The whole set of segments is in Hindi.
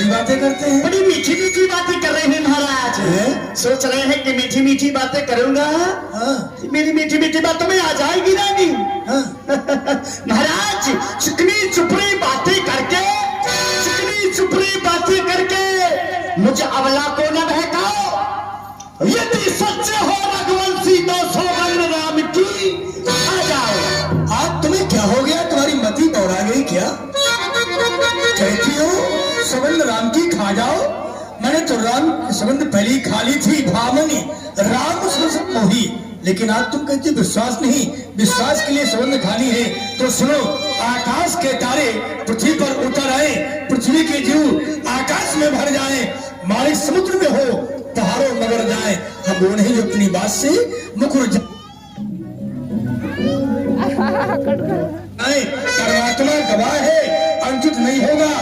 बातें करते हैं, बड़ी मीठी मीठी बातें कर रहे हैं महाराज। सोच रहे हैं कि मीठी मीठी बातें करूंगा। मेरी मीठी मीठी बातों में आ जाएगी रानी। महाराज चिकनी चुपड़ी बातें करके, चिकनी चुपड़ी बातें करके मुझे अबला को न बहकाओ। यदि सच्चे हो रघुवंशी तो सौगंध राम की आ जाओ। आज तुम्हें क्या हो गया? तुम्हारी मति दौड़ा गई क्या? कहती हो सौगंध राम की खा जाओ। मैंने तो राम सौगंध पहली खा ली थी, भामनी राम मोही, लेकिन आज तुम कहते विश्वास नहीं। विश्वास के लिए सौगंध खानी है तो सुनो, आकाश के तारे पृथ्वी पर उतर आए, पृथ्वी के जीव आकाश में भर जाए, मालिक समुद्र में हो, पहाड़ों मगर जाए, हम वो नहीं जो अपनी बात से मुकुर जाए। परमात्मा गवाह है, अंकित नहीं होगा।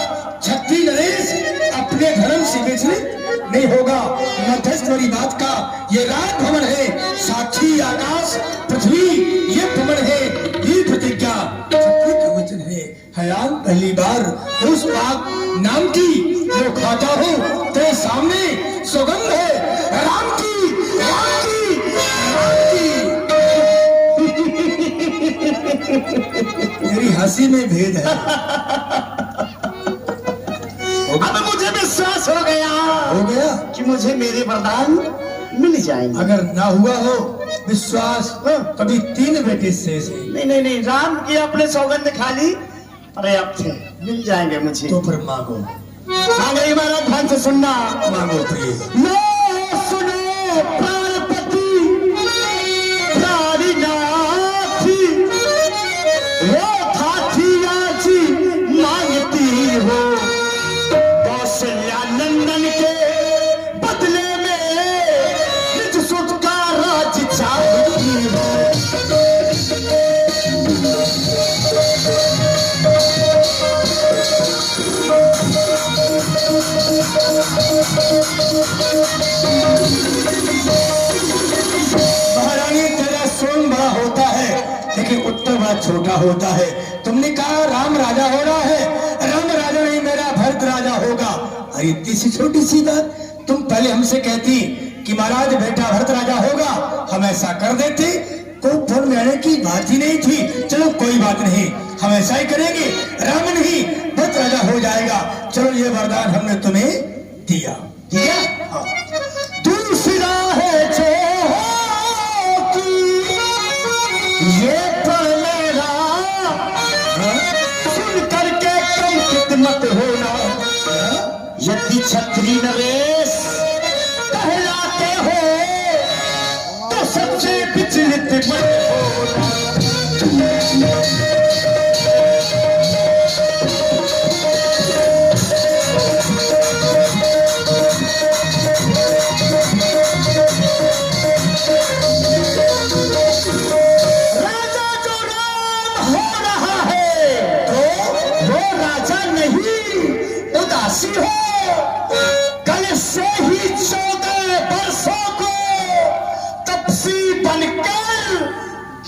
छत्री नरेश अपने धर्म से विचलित नहीं होगा। मध्यस्थ वाली बात का ये रात भवन है, साक्षी आकाश पृथ्वी ये भवन है, ये प्रतिज्ञा छत्री का वचन है। हयान पहली बार उस बात नाम की जो खाता हूँ तेरे सामने सौगंध है राम की, राम की, राम की। मेरी हंसी में भेद है। अब मुझे विश्वास हो गया कि मुझे मेरे वरदान मिल जाएंगे। अगर ना हुआ हो विश्वास कभी 3 बेटे शेष है। नहीं नहीं नहीं, राम की अपने सौगंध खाली पर्याप्त है, मिल जाएंगे मुझे। तो फिर मांगो। मांग रही महाराज, ध्यान से सुनना। मांगो प्रिय। सुनो प्राणपति प्राणनाथ, वो थाथी आज मांगती हो नंदन के बदले में निज सुख का राज चाहती हो। महारानी तेरा सोम बड़ा होता है लेकिन उत्तर बड़ा छोटा होता है। तुमने कहा राम राजा हो रहा है, राम राजा नहीं मेरा भरत राजा होगा। अरे इतनी सी छोटी सी बात तुम पहले हमसे कहती कि महाराज बेटा भरत राजा होगा, हम ऐसा कर देते। कोई फोन में आने की बात ही नहीं थी। चलो कोई बात नहीं, हम ऐसा ही करेंगे, राम नहीं भरत राजा हो जाएगा। चलो ये वरदान हमने तुम्हें दिया। दिया? हाँ। दूसरा है जो ये मेरा सुन करके कंकित मत होना। यदि छत्री नरेश कहलाते हो तो सबसे विचलित मत होना। कल से ही 14 वर्षों को तपसी बनकर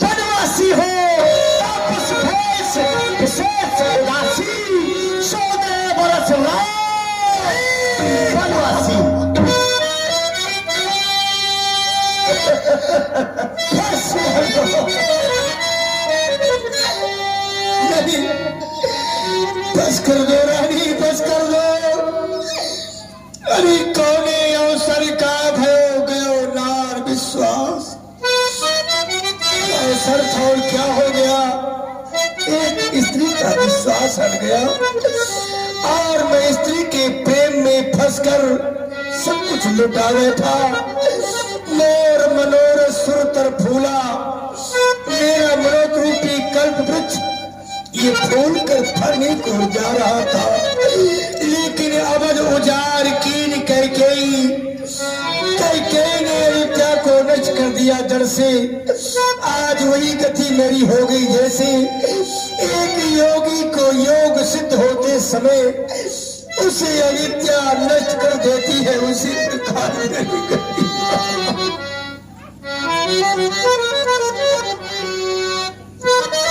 वनवासी हो, तपस भेष विशेष उदासी 14 वर्ष वनवासी। नहीं, बस कर दो रानी, बस कर दो। अरे कौने अवसर का भयो गयो नार विश्वास। अवसर छोड़ क्या हो गया? एक स्त्री का विश्वास हट गया और मैं स्त्री के प्रेम में फंसकर सब कुछ लुटा बैठा। मोर मनोर सुर तर फूला, मेरा मनोत रूपी कल्प वृक्ष ये फूल कर फरने को जा रहा था, लेकिन अवध उजार कीन कैकेयी ने अयोध्या को न नष्ट कर दिया जड़ से। आज वही गति मेरी हो गई जैसे एक योगी को योग सिद्ध होते समय उसे अविद्या नष्ट कर देती है, उसी प्रकार मेरी गति।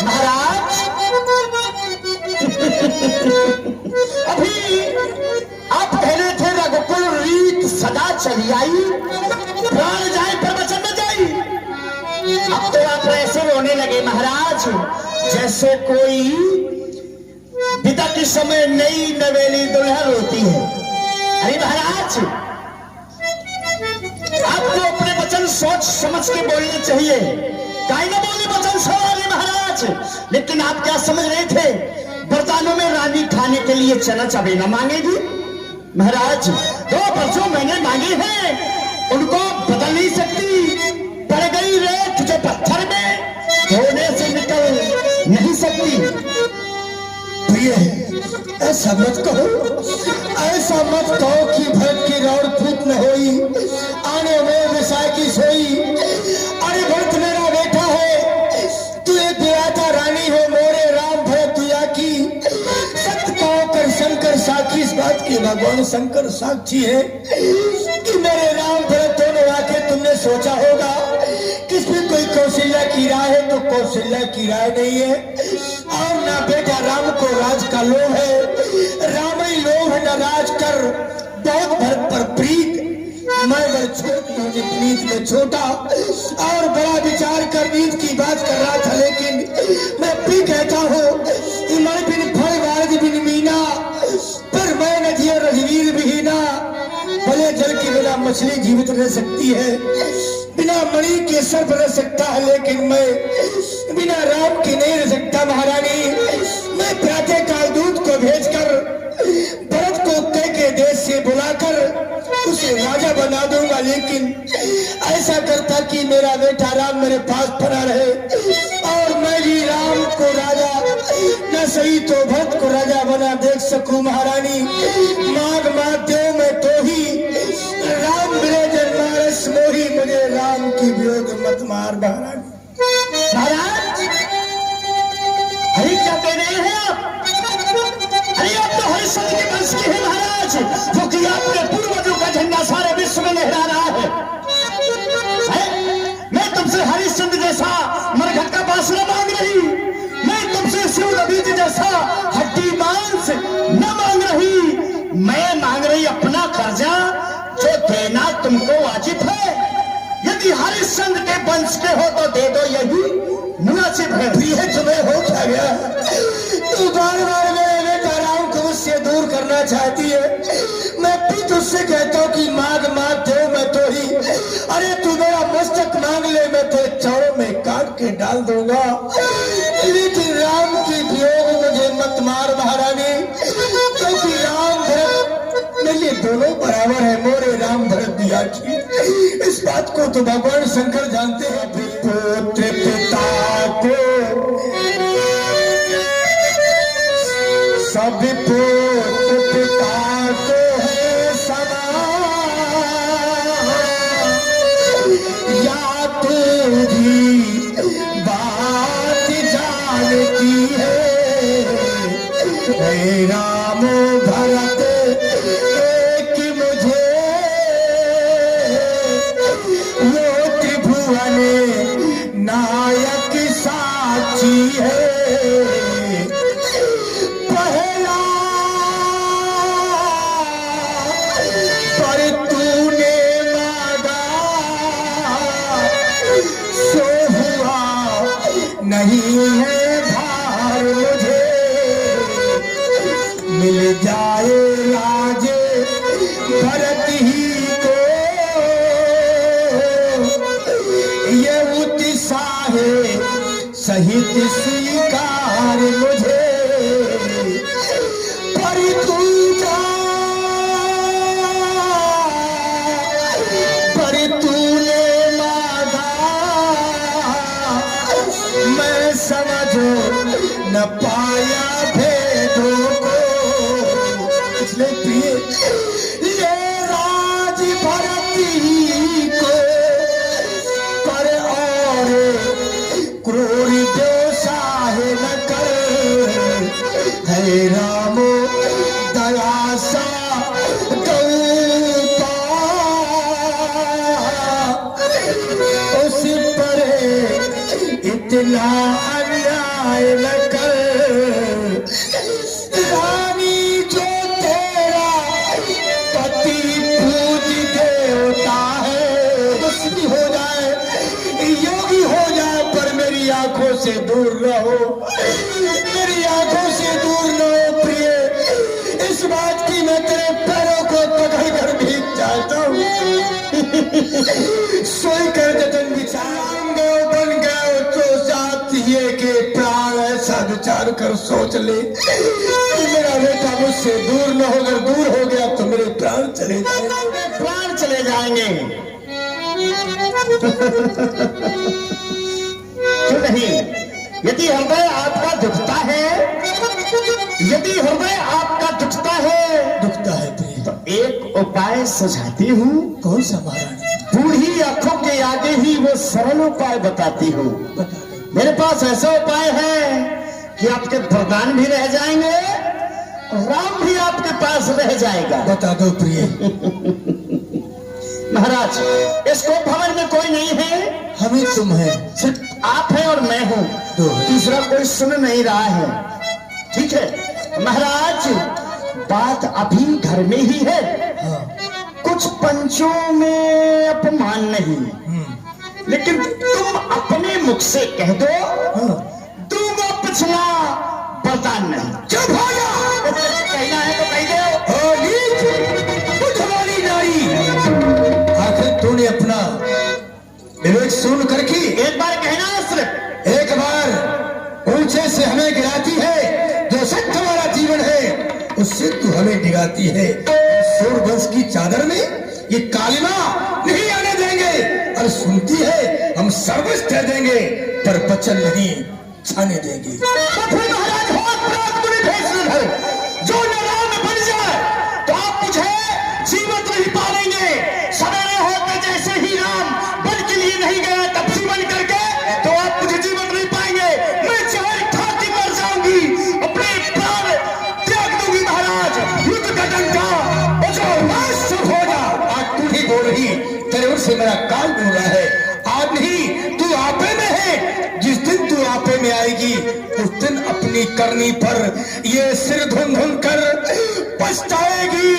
महाराज अभी आप कहने थे रघुकुल रीत सदा चली आई, प्राण जाए पर वचन न जाई। अब तो आप ऐसे रोने लगे महाराज जैसे कोई पिता के समय नई नवेली दुल्हन रोती है। अरे महाराज आपको अपने वचन सोच समझ के बोलने चाहिए, काहे न बोली वचन सवारी महाराज। लेकिन आप क्या समझ रहे थे बरतानों में रानी खाने के लिए चना चबेना मांगेगी? महाराज 2 वर्षों मैंने मांगे हैं, उनको बदल नहीं सकती। पड़ गई रेत जो पत्थर में धोने से निकल नहीं सकती। प्रिय ऐसा मत कहो, ऐसा मत कहो कि भरत की रौड़ फूट न होई, आने में विषय की सोई। अरे भरत मेरा बेटा है, तू एक विवाता रानी हो, मोरे राम भरत तुया की। सत्य कहो कर शंकर साक्षी, इस बात की भगवान शंकर साक्षी है कि मेरे राम भरत दोनों आके तुमने सोचा होगा किसमें कोई कौशल्या की राय है तो कौशल्या की राय नहीं है। और ना बेटा राम को राज का लोभ है, राम ही लोभ है न राज कर। बहुत भरत पर प्रीत, मैं बड़ नीत में छोटा और बड़ा विचार कर नीत की बात कर रहा था। लेकिन मैं भी कहता हूँ इमर बिन फल वारज बिन मीना, पर मैं नदिया रजवीर विहीना। भले जल के बिना मछली जीवित रह सकती है, बिना मणि के सर्प रह सकता है, लेकिन मैं बिना राम के नहीं रह सकता। महारानी मैं प्रातः काल दूत को भेजकर भरत को कह के देश से बुलाकर उसे राजा बना दूंगा, लेकिन ऐसा करता कि मेरा बेटा राम मेरे पास पड़ा रहे और मैं भी राम को राजा न सही तो भरत को राजा बना देख सकूं। महारानी माग माध्यम में तो ही राम मेरे जन्मारस मोही, मुझे राम की वियोग मत मार। महारानी महाराज अरे क्या कह रहे हैं आप? अरे आप तो हरिश्चंद्र के वंश के हैं महाराज, जो कि आपके पूर्वजों का झंडा सारे विश्व में लहरा रहा है। मैं तुमसे हरिश्चंद्र जैसा मरघट का बांसुरा मांग रही, मैं तुमसे शिवदबीज जैसा हड्डी मांस न मांग रही। मैं मांग रही अपना कर्जा जो देना तुमको वाजिब है। यदि हरिश्चंद्र के वंश के हो तो दे दो, यही मुनासिब है। प्रिय तुम्हें हो क्या गया? तू बार बार मेरे बेटा राम को मुझसे दूर करना चाहती है। मैं भी तुझसे कहता हूँ कि मांग माध्यम में तो ही। अरे तू मेरा मस्तक मांग ले, मैं तो चौरों में काट के डाल दूंगा, लेकिन राम की वियोग मुझे मत मार। महारानी क्योंकि राम भरत मेरे दोनों बराबर है, मोरे राम भरत दिया की। इस बात को तो भगवान शंकर जानते हैं। पुत्र पिता को सब पुत्र पिता को है समान, या तेरी बात जानती है राम भरत एक मुझे, वो त्रिभुवन नायक साक्षी है। पहला पर तूने मांगा सो हुआ, नहीं है भार मुझे, मिल जाए राज भरत ही को, ये उत्साह सहित स्वीकार मुझे। पर तू जा, पर तूने मांगा, मैं समझ न पाया भेदों को। इसलिए प्रिय ये राज भरत ही को आंखों से दूर रहो, मेरी आंखों से दूर न हो प्रिय। इस बात की मैं तेरे पैरों को पकड़ कर भीग जाता हूँ। सोई कर जतन विचार बन गए तो साथ ये के प्राण ऐसा विचार कर सोच ले कि मेरा बेटा मुझसे दूर न हो, अगर दूर हो गया तो मेरे प्राण चले जाएंगे, प्राण चले जाएंगे। क्यों नहीं? यदि हृदय आपका दुखता है, यदि हृदय आपका दुखता है प्रिय, तो एक उपाय सुझाती हूँ। कौन सा महारानी? बूढ़ी आंखों के आगे ही वो सरल उपाय बताती हूँ। मेरे पास ऐसा उपाय है कि आपके वरदान भी रह जाएंगे, राम भी आपके पास रह जाएगा। बता दो प्रिय। महाराज, इस कोप भवन में कोई नहीं है, हमें तुम है, सिर्फ आप हैं और मैं हूँ, तीसरा कोई सुन नहीं रहा है। ठीक है महाराज, बात अभी घर में ही है। हाँ। कुछ पंचों में अपमान नहीं, लेकिन तुम अपने मुख से कह दो, दूंगा पिछला वरदान नहीं। चुप हो जा। कहना है तो कह दो। ओ नीच, बुद्धवाली नारी, आखिर तूने अपना विवेक सुन करके एक बार कहना है, सिर्फ एक बार ऊंचे से हमें गिराती है। जो सच हमारा जीवन है उससे तू हमें डिगाती है। सूर्यवंश की चादर में ये कालिमा नहीं आने देंगे, और सुनती है हम सर्वस्व दे देंगे पर वचन नहीं छाने देंगे। तो फिर महाराज हो जो नारायण बन जाए तो आप मुझे जीवित नहीं पालेंगे। सवेरे होते जैसे ही राम बन के लिए नहीं गया तपसी बन करके, तो आप मुझे जीवित नहीं पाएंगे। मैं जहर खा के मर जाऊंगी, अपने प्राण त्याग दूंगी। महाराज युद्ध का डंका चुप हो जा। आज तू ही बोल रही, तेरे ओर से मेरा कान बोल रहा है। आज नहीं, तू आपे में है। जिस दिन तू आपे में आएगी उस दिन अपनी करनी पर ये सिर धुन धुन कर पछताएगी।